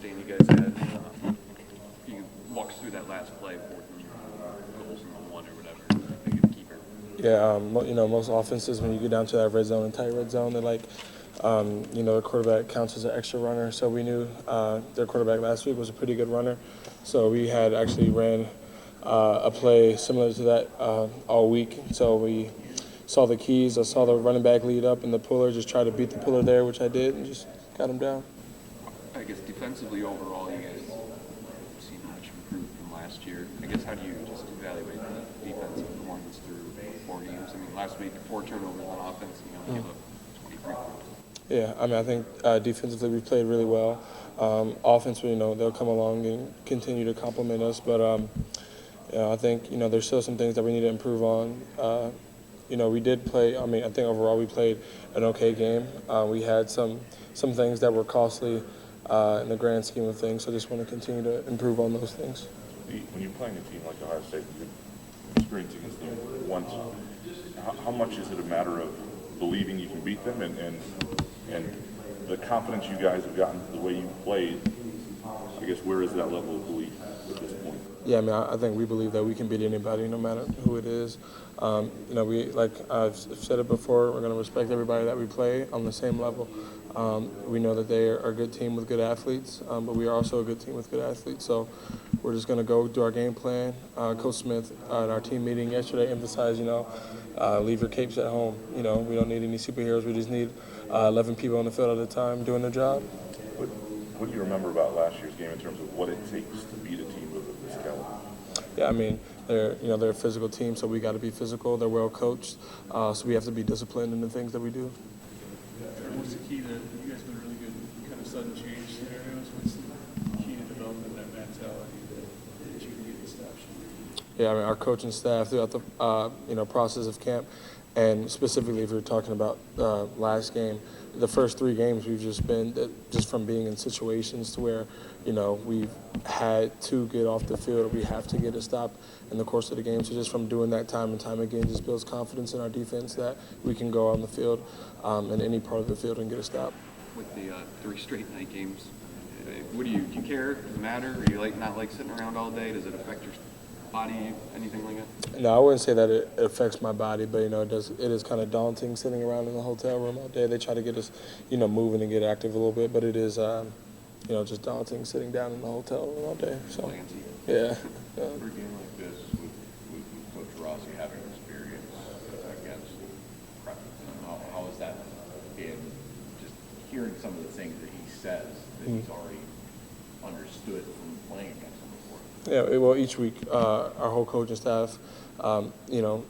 stand you guys had. You walk us through that last play, 4th goals in the 1 or whatever, make it a keeper. Yeah, most offenses, when you get down to that red zone and tight red zone, they're like, the quarterback counts as an extra runner. So we knew their quarterback last week was a pretty good runner. So we had actually ran a play similar to that all week. So we saw the keys. I saw the running back lead up and the puller, just try to beat the puller there, which I did, and just got him down. I guess defensively overall, you guys seem much improved from last year. I guess how do you just evaluate the defensive performance through 4 games? I mean, last week, 4 turnovers on offense, and you only gave up 23 points. Yeah, I think defensively we played really well. Offensively, they'll come along and continue to compliment us, but I think there's still some things that we need to improve on. We did play. I think overall we played an okay game. We had some things that were costly in the grand scheme of things, so just want to continue to improve on those things. When you're playing a team like Ohio State, you're experiencing against them once, how much is it a matter of believing you can beat them and the confidence you guys have gotten the way you played? I guess where is that level of belief at this point? Yeah, I think we believe that we can beat anybody, no matter who it is. We, like I've said it before, we're going to respect everybody that we play on the same level. We know that they are a good team with good athletes, but we are also a good team with good athletes. So we're just going to go do our game plan. Coach Smith at our team meeting yesterday emphasized, leave your capes at home. We don't need any superheroes. We just need 11 people on the field at a time doing their job. What do you remember about last year's game in terms of what it takes to beat a team of this caliber? Yeah, they're a physical team, so we got to be physical. They're well coached, so we have to be disciplined in the things that we do. What's the key to, you guys been really good kind of sudden change scenarios? What's the key to developing that mentality that you can get this stuff? Yeah, our coaching staff throughout the process of camp, and specifically if you're talking about last game, the first 3 games we've just been just from being in situations to where we've had to get off the field or we have to get a stop in the course of the game. So just from doing that time and time again just builds confidence in our defense that we can go on the field in any part of the field and get a stop. With the 3 straight night games, what do you care? Does it matter? Are you not sitting around all day? Does it affect your body, anything like that? No, I wouldn't say that it affects my body, but it is kind of daunting sitting around in the hotel room all day. They try to get us moving and get active a little bit, but it is just daunting sitting down in the hotel room all day. So yeah. For a game like this with Coach Rossi having experience against prep, how has that been, just hearing some of the things that he says that he's already understood from playing against him before? Yeah, well, each week, our whole coaching staff,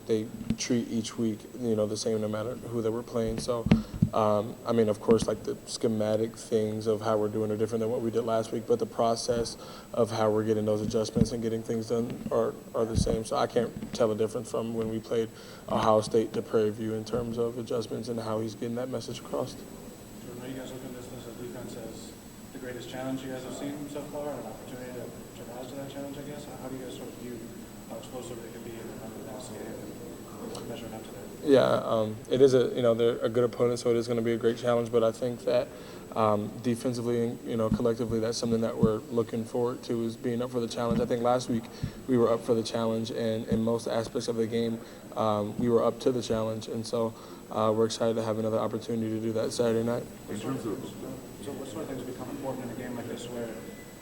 they treat each week, the same no matter who they were playing. So, of course, like the schematic things of how we're doing are different than what we did last week, but the process of how we're getting those adjustments and getting things done are the same. So I can't tell the difference from when we played Ohio State to Prairie View in terms of adjustments and how he's getting that message across. So are you guys looking at this as defense as the greatest challenge you guys have seen so far, an opportunity to rise to that challenge, I guess? How do you guys sort of view how explosive they can be in the next game and measuring up to that? Yeah, it is they're a good opponent, so it is going to be a great challenge. But I think that defensively, collectively, that's something that we're looking forward to is being up for the challenge. I think last week we were up for the challenge, and in most aspects of the game, we were up to the challenge, and so we're excited to have another opportunity to do that Saturday night. So what sort of things become important in a game like this where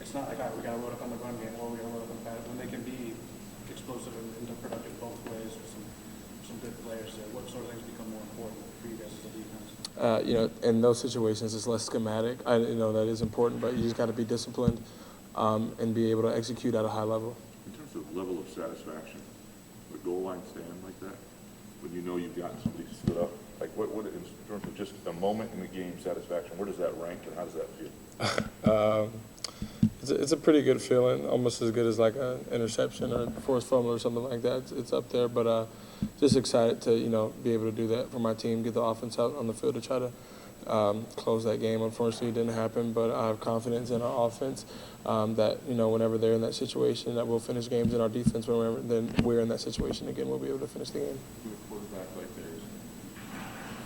it's not like, all right, we got to load up on the run game or we got to load up on the pass, when they can be explosive and productive both ways with some good players there? What sort of things become more important for you guys as a defense? In those situations, it's less schematic. That is important, but you just got to be disciplined and be able to execute at a high level. In terms of level of satisfaction, the goal line stand like that, when you've got somebody stood up, like what in terms of just a moment in the game satisfaction, where does that rank and how does that feel? It's a pretty good feeling, almost as good as like an interception or a forced fumble or something like that. It's up there, but just excited to be able to do that for my team, get the offense out on the field to try to close that game. Unfortunately, it didn't happen, but I have confidence in our offense that whenever they're in that situation, that we'll finish games. In our defense, whenever then we're in that situation again, we'll be able to finish the game. With a quarterback like theirs,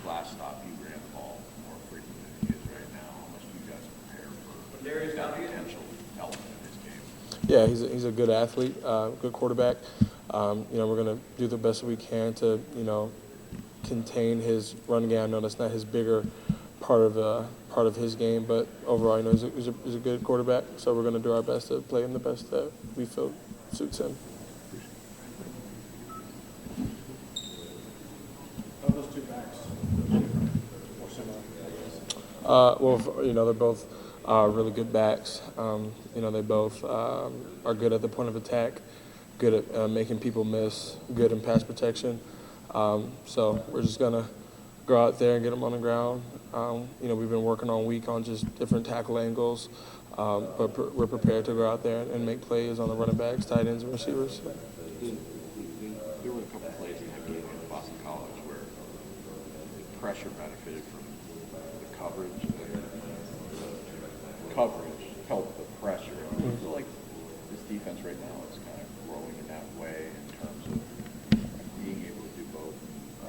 last stop you ran the ball more frequently than he is right now. How much do you guys prepare for potential element of his game. Yeah, he's a good athlete, good quarterback. We're going to do the best we can to, contain his run game. I know that's not his bigger part of his game, but overall, he's a good quarterback. So we're going to do our best to play him the best that we feel suits him. How are those two backs? Or similar? They're both really good backs. They both are good at the point of attack, good at making people miss, good in pass protection. So we're just going to go out there and get them on the ground. We've been working all week on just different tackle angles, but we're prepared to go out there and make plays on the running backs, tight ends, and receivers. There were a couple plays in that game in Boston College where the pressure benefited from the coverage, and the coverage helped the pressure. I feel like this defense right now is kind of growing in that way in terms of being able to do both,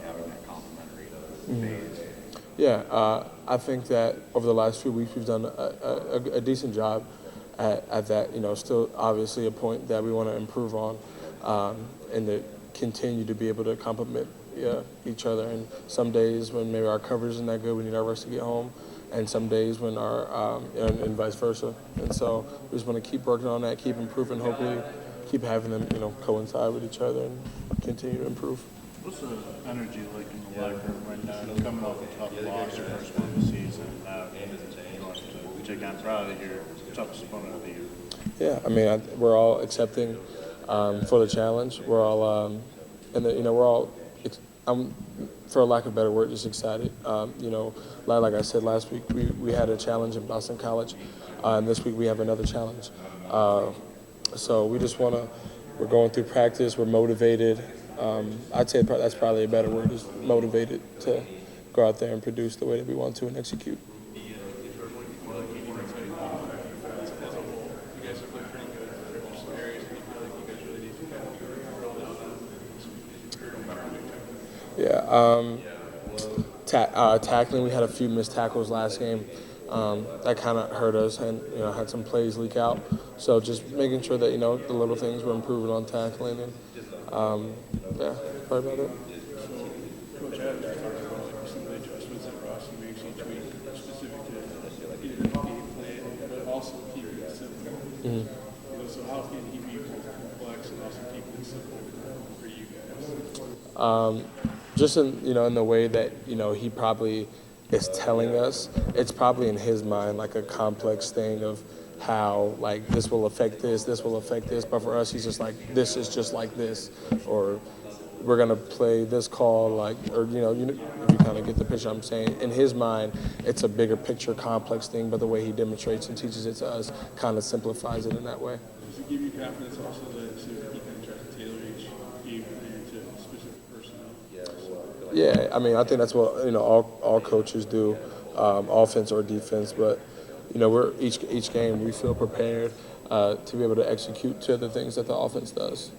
having that complementary phase. Yeah, I think that over the last few weeks we've done a decent job at that. Still obviously a point that we want to improve on, and to continue to be able to complement each other. And some days when maybe our coverage isn't that good, we need our rest to get home. And some days when our and vice versa. And so we just want to keep working on that, keep improving, hopefully keep having them coincide with each other and continue to improve. What's the energy like in the locker room right now? Coming off a tough loss, your first one of the season, now going to take on probably your toughest opponent of the year. Yeah, we're all accepting for the challenge. We're all, we're all, for lack of a better word, just excited. Like I said last week, we had a challenge in Boston College, and this week we have another challenge. So we just we're going through practice, we're motivated. I'd say that's probably a better word, is motivated to go out there and produce the way that we want to and execute. Yeah, tackling, we had a few missed tackles last game. That kind of hurt us, and had some plays leak out. So just making sure that the little things we're improving on tackling, and probably about it. Coach Adams talked about some of the adjustments that Rossi makes each week specific to either the game plan, but also keeping it simple. So how can he be complex and also keeping it simple for you guys? Just in the way that he probably is telling us, it's probably in his mind like a complex thing of how this will affect this will affect this, but for us he's just like, this is just like this, or we're gonna play this call if you kind of get the picture I'm saying. In his mind, it's a bigger picture, complex thing, but the way he demonstrates and teaches it to us kind of simplifies it in that way. Does it give you confidence also that so he can try to tailor each game plan to specific personnel? Yeah, I think that's what all coaches do, offense or defense. But we're each game we feel prepared to be able to execute to the things that the offense does.